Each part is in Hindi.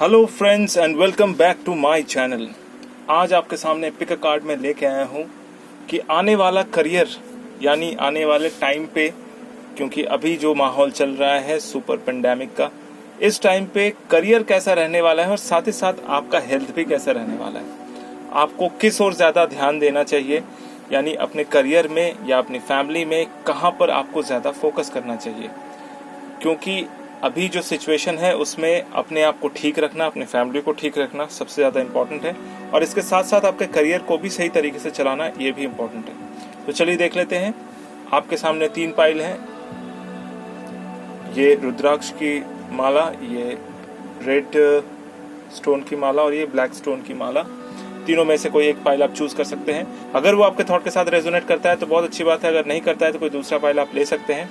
Hello friends and welcome back to my channel. आज आपके सामने पिक अ कार्ड में लेके आया हूँ कि आने वाला करियर यानी आने वाले टाइम पे, क्योंकि अभी जो माहौल चल रहा है सुपर पेंडेमिक का, इस टाइम पे करियर कैसा रहने वाला है और साथ ही साथ आपका हेल्थ भी कैसा रहने वाला है। आपको किस ओर ज़्यादा ध्यान देना चाहिए, यानी अपने करियर में या अपनी फैमिली में कहाँ पर आपको ज़्यादा फोकस करना चाहिए। क्योंकि अभी जो सिचुएशन है उसमें अपने आप को ठीक रखना, अपने फैमिली को ठीक रखना सबसे ज़्यादा इम्पोर्टेंट है और इसके साथ साथ आपके करियर को भी सही तरीके से चलाना ये भी इम्पोर्टेंट है। तो चलिए देख लेते हैं। आपके सामने 3 पाइल हैं। ये रुद्राक्ष की माला, ये रेड स्टोन की माला और ये ब्लैक स्टोन की माला। तीनों में से कोई एक पाइल आप चूज कर सकते हैं। अगर वो आपके थॉट के साथ रेजोनेट करता है तो बहुत अच्छी बात है, अगर नहीं करता है तो कोई दूसरा पाइल आप ले सकते हैं।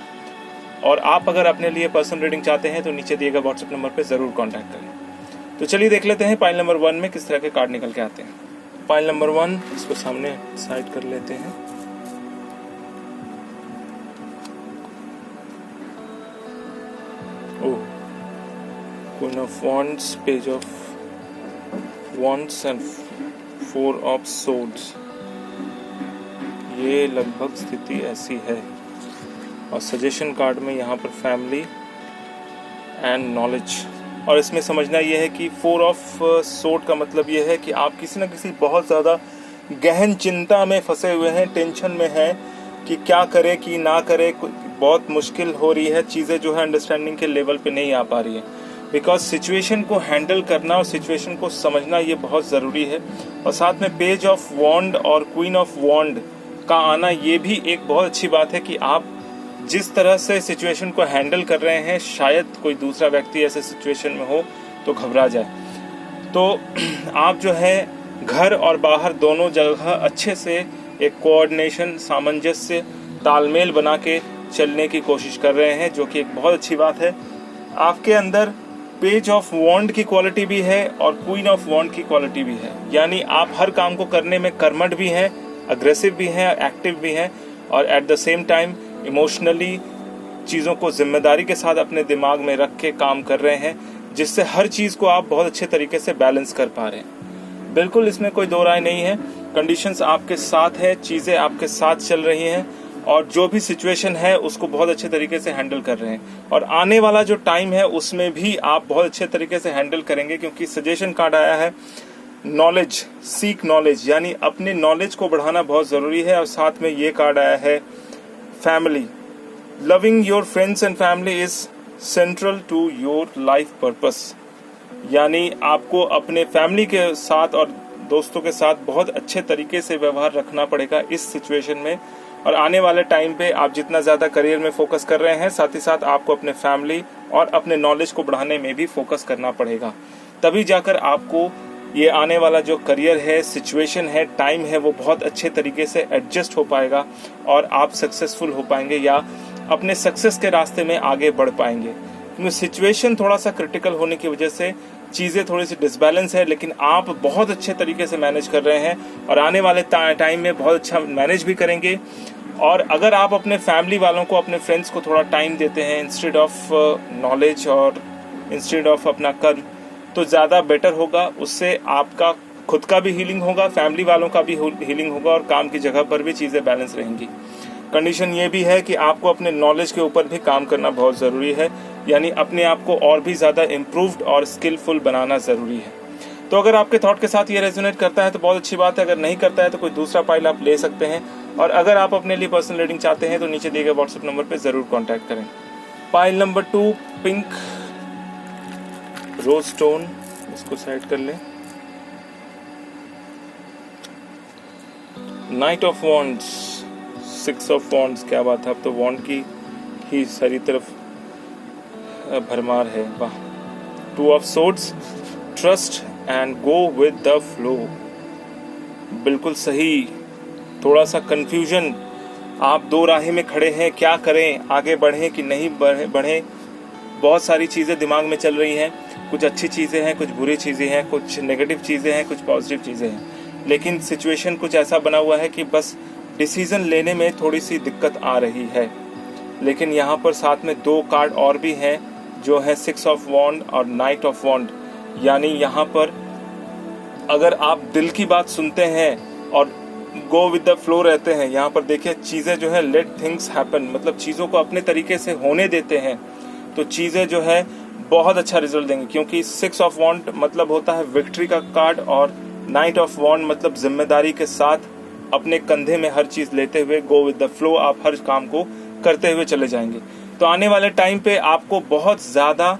और आप अगर अपने लिए पर्सनल रीडिंग चाहते हैं तो नीचे दिए गए व्हाट्सएप नंबर पे जरूर कांटेक्ट करें। तो चलिए देख लेते हैं पाइल नंबर 1 में किस तरह के कार्ड निकल के आते हैं। पाइल नंबर 1, इसको सामने साइड कर लेते हैं। Oh, queen of wands, page of wands and 4 of swords. ये लगभग स्थिति ऐसी है। और सजेशन कार्ड में यहाँ पर फैमिली एंड नॉलेज। और इसमें समझना ये है कि 4 ऑफ सोर्ड का मतलब ये है कि आप किसी न किसी बहुत ज़्यादा गहन चिंता में फंसे हुए हैं, टेंशन में हैं कि क्या करें कि ना करें। बहुत मुश्किल हो रही है, चीज़ें जो है अंडरस्टैंडिंग के लेवल पे नहीं आ पा रही है। बिकॉज सिचुएशन को हैंडल करना और सिचुएशन को समझना ये बहुत ज़रूरी है। और साथ में पेज ऑफ वॉन्ड और क्वीन ऑफ वॉन्ड का आना ये भी एक बहुत अच्छी बात है कि आप जिस तरह से सिचुएशन को हैंडल कर रहे हैं, शायद कोई दूसरा व्यक्ति ऐसे सिचुएशन में हो तो घबरा जाए। तो आप जो है घर और बाहर दोनों जगह अच्छे से एक कोऑर्डिनेशन, सामंजस्य, तालमेल बना के चलने की कोशिश कर रहे हैं, जो कि एक बहुत अच्छी बात है। आपके अंदर पेज ऑफ वॉन्ड की क्वालिटी भी है और क्वीन ऑफ वॉन्ड की क्वालिटी भी है। यानी आप हर काम को करने में कर्मठ भी हैं, अग्रेसिव भी हैं, एक्टिव भी हैं और at the same time emotionally चीज़ों को जिम्मेदारी के साथ अपने दिमाग में रख के काम कर रहे हैं, जिससे हर चीज़ को आप बहुत अच्छे तरीके से बैलेंस कर पा रहे हैं। बिल्कुल इसमें कोई दो राय नहीं है। कंडीशंस आपके साथ है, चीज़ें आपके साथ चल रही हैं और जो भी सिचुएशन है उसको बहुत अच्छे तरीके से हैंडल कर रहे हैं। और आने वाला जो टाइम है उसमें भी आप बहुत अच्छे तरीके से हैंडल करेंगे, क्योंकि सजेशन कार्ड आया है नॉलेज, सीक नॉलेज, यानी अपने नॉलेज को बढ़ाना बहुत ज़रूरी है। और साथ में ये कार्ड आया है family. Loving your friends and family is central to your life purpose. यानी आपको अपने फैमिली के साथ और दोस्तों के साथ बहुत अच्छे तरीके से व्यवहार रखना पड़ेगा इस सिचुएशन में। और आने वाले टाइम पे आप जितना ज़्यादा करियर में फोकस कर रहे हैं, साथ ही साथ आपको अपने फैमिली और अपने नॉलेज को बढ़ाने में भी फोकस करना पड़ेगा। तभी जाकर आपको ये आने वाला जो करियर है, सिचुएशन है, टाइम है, वो बहुत अच्छे तरीके से एडजस्ट हो पाएगा और आप सक्सेसफुल हो पाएंगे या अपने सक्सेस के रास्ते में आगे बढ़ पाएंगे। क्योंकि सिचुएशन थोड़ा सा क्रिटिकल होने की वजह से चीज़ें थोड़ी सी डिसबैलेंस है, लेकिन आप बहुत अच्छे तरीके से मैनेज कर रहे हैं और आने वाले टाइम में बहुत अच्छा मैनेज भी करेंगे। और अगर आप अपने फैमिली वालों को, अपने फ्रेंड्स को थोड़ा टाइम देते हैं इंस्टेड ऑफ नॉलेज और इंस्टेड ऑफ अपना कर्म, तो ज़्यादा बेटर होगा। उससे आपका खुद का भी हीलिंग होगा, फैमिली वालों का भी हीलिंग होगा और काम की जगह पर भी चीज़ें बैलेंस रहेंगी। कंडीशन ये भी है कि आपको अपने नॉलेज के ऊपर भी काम करना बहुत ज़रूरी है, यानी अपने आप को और भी ज़्यादा इम्प्रूव्ड और स्किलफुल बनाना ज़रूरी है। तो अगर आपके थॉट के साथ ये रेजोनेट करता है तो बहुत अच्छी बात है, अगर नहीं करता है तो कोई दूसरा पाइल आप ले सकते हैं। और अगर आप अपने लिए पर्सनल रीडिंग चाहते हैं तो नीचे दिए गए व्हाट्सएप नंबर पर ज़रूर कॉन्टैक्ट करें। Pile number 2, pink rose stone, इसको साइड कर लें। Night of wands, 6 of wands, क्या बात है, अब तो वॉन्ड की ही सारी तरफ भरमार है, वाह। 2 of swords, trust and go with the flow. बिल्कुल सही। थोड़ा सा कंफ्यूजन, आप दो राह में खड़े हैं, क्या करें, आगे बढ़ें कि नहीं बढ़ें। बहुत सारी चीज़ें दिमाग में चल रही हैं, कुछ अच्छी चीज़ें हैं, कुछ बुरी चीज़ें हैं, कुछ नेगेटिव चीज़ें हैं, कुछ पॉजिटिव चीज़ें हैं। लेकिन सिचुएशन कुछ ऐसा बना हुआ है कि बस डिसीज़न लेने में थोड़ी सी दिक्कत आ रही है। लेकिन यहाँ पर साथ में 2 कार्ड और भी हैं जो है 6 ऑफ वॉन्ड और नाइट ऑफ वॉन्ड। यानी यहाँ पर अगर आप दिल की बात सुनते हैं और गो विद द फ्लो रहते हैं, यहाँ पर देखिए चीज़ें जो है लेट थिंग्स हैपन, मतलब चीज़ों को अपने तरीके से होने देते हैं, तो चीज़ें जो है बहुत अच्छा रिजल्ट देंगी। क्योंकि 6 ऑफ वॉन्ड मतलब होता है विक्ट्री का कार्ड, और 9 ऑफ वॉन्ड मतलब जिम्मेदारी के साथ अपने कंधे में हर चीज़ लेते हुए गो विद द फ्लो आप हर काम को करते हुए चले जाएंगे। तो आने वाले टाइम पे आपको बहुत ज़्यादा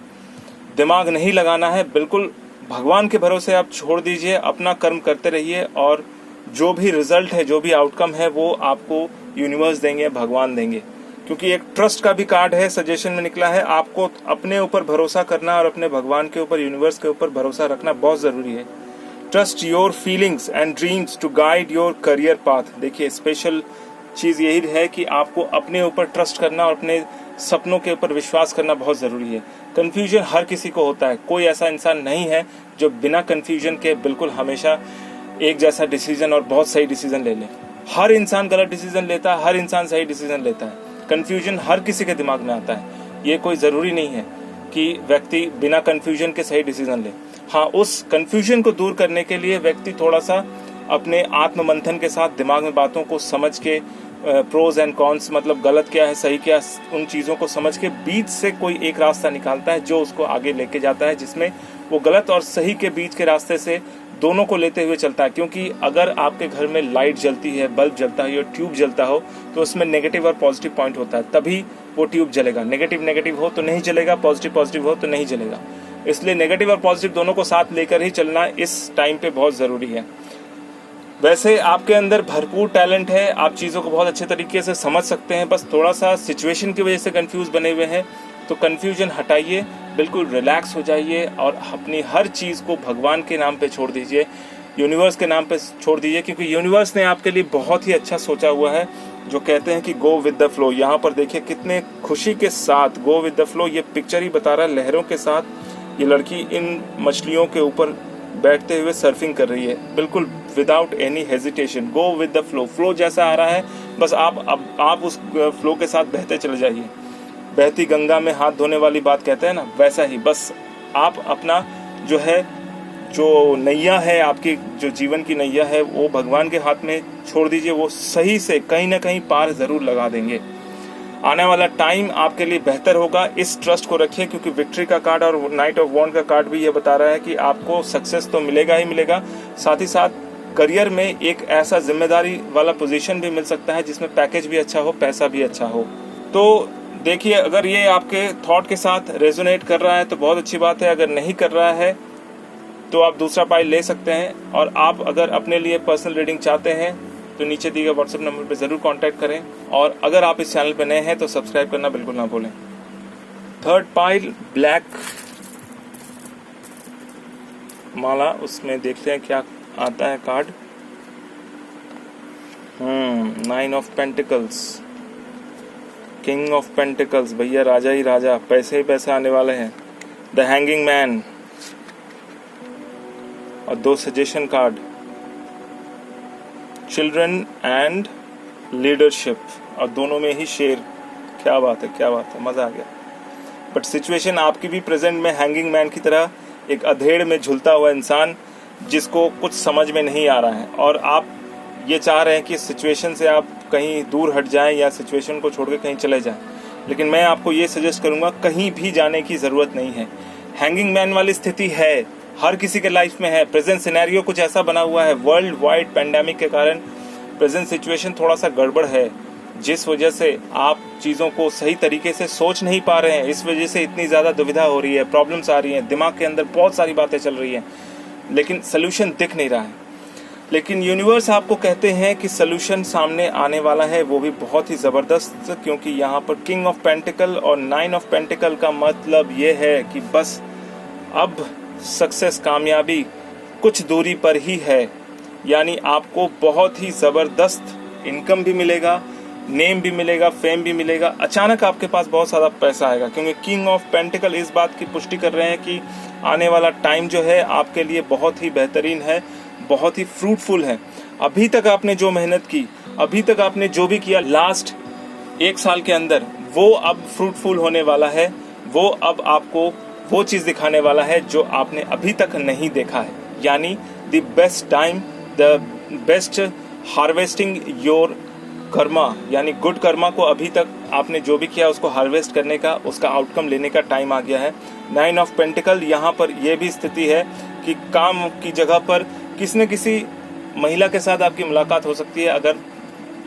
दिमाग नहीं लगाना है, बिल्कुल भगवान के भरोसे आप छोड़ दीजिए, अपना कर्म करते रहिए, और जो भी रिजल्ट है, जो भी आउटकम है, वो आपको यूनिवर्स देंगे, भगवान देंगे। क्योंकि एक ट्रस्ट का भी कार्ड है, सजेशन में निकला है, आपको अपने ऊपर भरोसा करना और अपने भगवान के ऊपर, यूनिवर्स के ऊपर भरोसा रखना बहुत जरूरी है। Trust your feelings and dreams to guide your career path. देखिए स्पेशल चीज यही है कि आपको अपने ऊपर ट्रस्ट करना और अपने सपनों के ऊपर विश्वास करना बहुत जरूरी है। कंफ्यूजन हर किसी को होता है, कोई ऐसा इंसान नहीं है जो बिना कंफ्यूजन के बिल्कुल हमेशा एक जैसा डिसीजन और बहुत सही डिसीजन ले ले। हर इंसान गलत डिसीजन लेता है, हर इंसान सही डिसीजन लेता है। कंफ्यूजन हर किसी के दिमाग में आता है, ये कोई जरूरी नहीं है कि व्यक्ति बिना कंफ्यूजन के सही डिसीजन ले। हाँ, उस कंफ्यूजन को दूर करने के लिए व्यक्ति थोड़ा सा अपने आत्म मंथन के साथ दिमाग में बातों को समझ के, प्रोज एंड कॉन्स मतलब गलत क्या है सही क्या, उन चीज़ों को समझ के बीच से कोई एक रास्ता निकालता है जो उसको आगे लेके जाता है, जिसमें वो गलत और सही के बीच के रास्ते से दोनों को लेते हुए चलता है। क्योंकि अगर आपके घर में लाइट जलती है, बल्ब जलता है या ट्यूब जलता हो, तो उसमें नेगेटिव और पॉजिटिव पॉइंट होता है, तभी वो ट्यूब जलेगा। नेगेटिव हो तो नहीं जलेगा, पॉजिटिव हो तो नहीं जलेगा। इसलिए नेगेटिव और पॉजिटिव दोनों को साथ लेकर ही चलना इस टाइम पे बहुत ज़रूरी है। वैसे आपके अंदर भरपूर टैलेंट है, आप चीज़ों को बहुत अच्छे तरीके से समझ सकते हैं, बस थोड़ा सा सिचुएशन की वजह से कंफ्यूज बने हुए हैं। तो कंफ्यूजन हटाइए, बिल्कुल रिलैक्स हो जाइए और अपनी हर चीज़ को भगवान के नाम पे छोड़ दीजिए, यूनिवर्स के नाम पे छोड़ दीजिए। क्योंकि यूनिवर्स ने आपके लिए बहुत ही अच्छा सोचा हुआ है, जो कहते हैं कि गो विद द फ्लो। यहाँ पर देखिए कितने खुशी के साथ गो विद द फ्लो, ये पिक्चर ही बता रहा है, लहरों के साथ ये लड़की इन मछलियों के ऊपर बैठते हुए सर्फिंग कर रही है, बिल्कुल without any hesitation. Go with the flow, flow जैसा आ रहा है बस आप उस फ्लो के साथ बहते चले जाइए। बहती गंगा में हाथ धोने वाली बात कहते हैं ना, वैसा ही बस आप अपना जो है, जो नैया है आपकी, जो जीवन की नैया है, वो भगवान के हाथ में छोड़ दीजिए, वो सही से कहीं ना कहीं पार जरूर लगा देंगे। आने वाला टाइम आपके लिए बेहतर होगा, इस ट्रस्ट को रखिए। क्योंकि विक्ट्री का कार्ड और नाइट ऑफ वॉन्ड का कार्ड भी ये बता रहा है कि आपको सक्सेस तो मिलेगा ही मिलेगा, साथ ही साथ करियर में एक ऐसा जिम्मेदारी वाला पोजीशन भी मिल सकता है जिसमें पैकेज भी अच्छा हो, पैसा भी अच्छा हो। तो देखिए, अगर ये आपके थॉट के साथ रेजोनेट कर रहा है तो बहुत अच्छी बात है, अगर नहीं कर रहा है तो आप दूसरा पाइल ले सकते हैं। और आप अगर अपने लिए पर्सनल रीडिंग चाहते हैं तो नीचे दिए गए व्हाट्सएप नंबर पर जरूर कांटेक्ट करें, और अगर आप इस चैनल पर नए हैं तो सब्सक्राइब करना बिल्कुल ना भूलें। थर्ड पाइल ब्लैक माला, उसमें देखते हैं क्या आता है card. 9 of pentacles, king of pentacles, भैया राजा ही राजा, पैसे ही पैसे आने वाले हैं। द हैंगिंग मैन और 2 suggestion card, children and leadership, और दोनों में ही शेर। क्या बात है, क्या बात है, मजा आ गया। बट सिचुएशन आपकी भी प्रेजेंट में हैंगिंग मैन की तरह एक अधेड़ में झुलता हुआ इंसान जिसको कुछ समझ में नहीं आ रहा है, और आप ये चाह रहे हैं कि सिचुएशन से आप कहीं दूर हट जाएं या सिचुएशन को छोड़ के कहीं चले जाएं। लेकिन मैं आपको ये सजेस्ट करूंगा, कहीं भी जाने की ज़रूरत नहीं है। हैंगिंग मैन वाली स्थिति है, हर किसी के लाइफ में है। प्रेजेंट सिनेरियो कुछ ऐसा बना हुआ है, वर्ल्ड वाइड पैंडेमिक के कारण प्रेजेंट सिचुएशन थोड़ा सा गड़बड़ है, जिस वजह से आप चीज़ों को सही तरीके से सोच नहीं पा रहे हैं। इस वजह से इतनी ज़्यादा दुविधा हो रही है, प्रॉब्लम्स आ रही हैं, दिमाग के अंदर बहुत सारी बातें चल रही हैं, लेकिन सोल्यूशन दिख नहीं रहा है। लेकिन यूनिवर्स आपको कहते हैं कि सोल्यूशन सामने आने वाला है, वो भी बहुत ही ज़बरदस्त। क्योंकि यहाँ पर किंग ऑफ पेंटिकल और 9 ऑफ पेंटिकल का मतलब ये है कि बस अब सक्सेस, कामयाबी कुछ दूरी पर ही है। यानी आपको बहुत ही ज़बरदस्त इनकम भी मिलेगा, नेम भी मिलेगा, फेम भी मिलेगा, अचानक आपके पास बहुत सारा पैसा आएगा। क्योंकि किंग ऑफ पेंटिकल इस बात की पुष्टि कर रहे हैं कि आने वाला टाइम जो है आपके लिए बहुत ही बेहतरीन है, बहुत ही फ्रूटफुल है। अभी तक आपने जो मेहनत की, अभी तक आपने जो भी किया लास्ट 1 साल के अंदर, वो अब फ्रूटफुल होने वाला है, वो अब आपको वो चीज़ दिखाने वाला है जो आपने अभी तक नहीं देखा है। यानी the best time, the best harvesting your Karma, यानी गुड कर्मा को अभी तक आपने जो भी किया उसको हार्वेस्ट करने का, उसका आउटकम लेने का टाइम आ गया है। 9 ऑफ पेंटिकल, यहाँ पर यह भी स्थिति है कि काम की जगह पर किसी न किसी महिला के साथ आपकी मुलाकात हो सकती है। अगर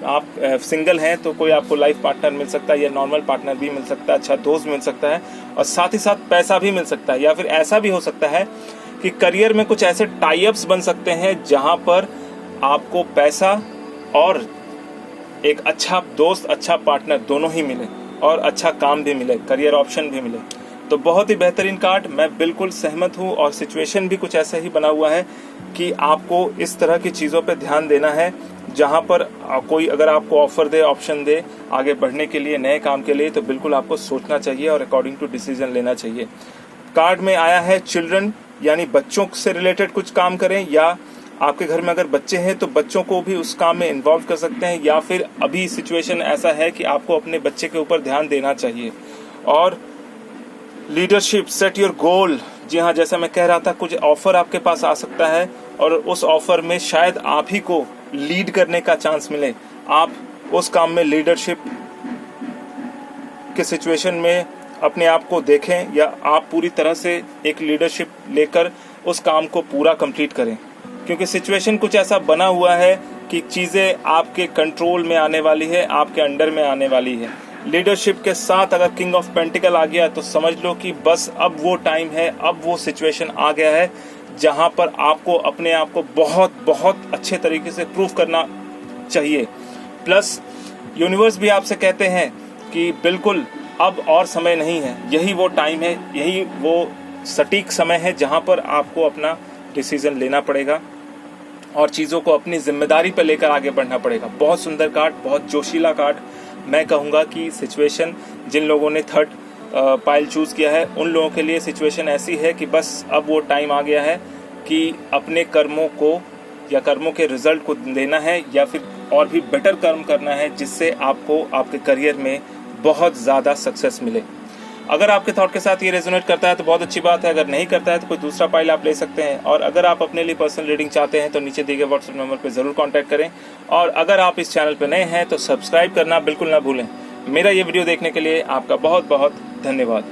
आप सिंगल हैं तो कोई आपको लाइफ पार्टनर मिल सकता है, या नॉर्मल पार्टनर भी मिल सकता है, अच्छा दोस्त मिल सकता है, और साथ ही साथ पैसा भी मिल सकता है। या फिर ऐसा भी हो सकता है कि करियर में कुछ ऐसे टाई अप्स बन सकते हैं जहां पर आपको पैसा और एक अच्छा दोस्त, अच्छा पार्टनर दोनों ही मिले, और अच्छा काम भी मिले, करियर ऑप्शन भी मिले। तो बहुत ही बेहतरीन कार्ड, मैं बिल्कुल सहमत हूँ। और सिचुएशन भी कुछ ऐसा ही बना हुआ है कि आपको इस तरह की चीज़ों पे ध्यान देना है जहाँ पर कोई अगर आपको ऑफर दे, ऑप्शन दे आगे बढ़ने के लिए, नए काम के लिए, तो बिल्कुल आपको सोचना चाहिए और अकॉर्डिंग टू डिसीजन लेना चाहिए। कार्ड में आया है चिल्ड्रन, यानी बच्चों से रिलेटेड कुछ काम करें, या आपके घर में अगर बच्चे हैं तो बच्चों को भी उस काम में इन्वॉल्व कर सकते हैं, या फिर अभी सिचुएशन ऐसा है कि आपको अपने बच्चे के ऊपर ध्यान देना चाहिए। और लीडरशिप, सेट योर गोल, जी हाँ, जैसा मैं कह रहा था, कुछ ऑफर आपके पास आ सकता है और उस ऑफर में शायद आप ही को लीड करने का चांस मिले। आप उस काम में लीडरशिप के सिचुएशन में अपने आप को देखें, या आप पूरी तरह से एक लीडरशिप लेकर उस काम को पूरा कंप्लीट करें, क्योंकि सिचुएशन कुछ ऐसा बना हुआ है कि चीज़ें आपके कंट्रोल में आने वाली है, आपके अंडर में आने वाली है। लीडरशिप के साथ अगर किंग ऑफ पेंटिकल आ गया तो समझ लो कि बस अब वो टाइम है, अब वो सिचुएशन आ गया है जहां पर आपको अपने आप को बहुत बहुत अच्छे तरीके से प्रूव करना चाहिए। प्लस यूनिवर्स भी आपसे कहते हैं कि बिल्कुल अब और समय नहीं है, यही वो टाइम है, यही वो सटीक समय है जहां पर आपको अपना डिसीजन लेना पड़ेगा और चीज़ों को अपनी जिम्मेदारी पर लेकर आगे बढ़ना पड़ेगा। बहुत सुंदर कार्ड, बहुत जोशीला कार्ड। मैं कहूँगा कि सिचुएशन जिन लोगों ने थर्ड पाइल चूज़ किया है उन लोगों के लिए सिचुएशन ऐसी है कि बस अब वो टाइम आ गया है कि अपने कर्मों को या कर्मों के रिजल्ट को देना है, या फिर और भी बेटर कर्म करना है जिससे आपको आपके करियर में बहुत ज़्यादा सक्सेस मिले। अगर आपके थॉट के साथ ये रेजोनेट करता है तो बहुत अच्छी बात है, अगर नहीं करता है तो कोई दूसरा पाइल आप ले सकते हैं। और अगर आप अपने लिए पर्सनल रीडिंग चाहते हैं तो नीचे दिए गए व्हाट्सएप नंबर पर ज़रूर कॉन्टैक्ट करें। और अगर आप इस चैनल पर नए हैं तो सब्सक्राइब करना बिल्कुल ना भूलें। मेरा ये वीडियो देखने के लिए आपका बहुत बहुत धन्यवाद।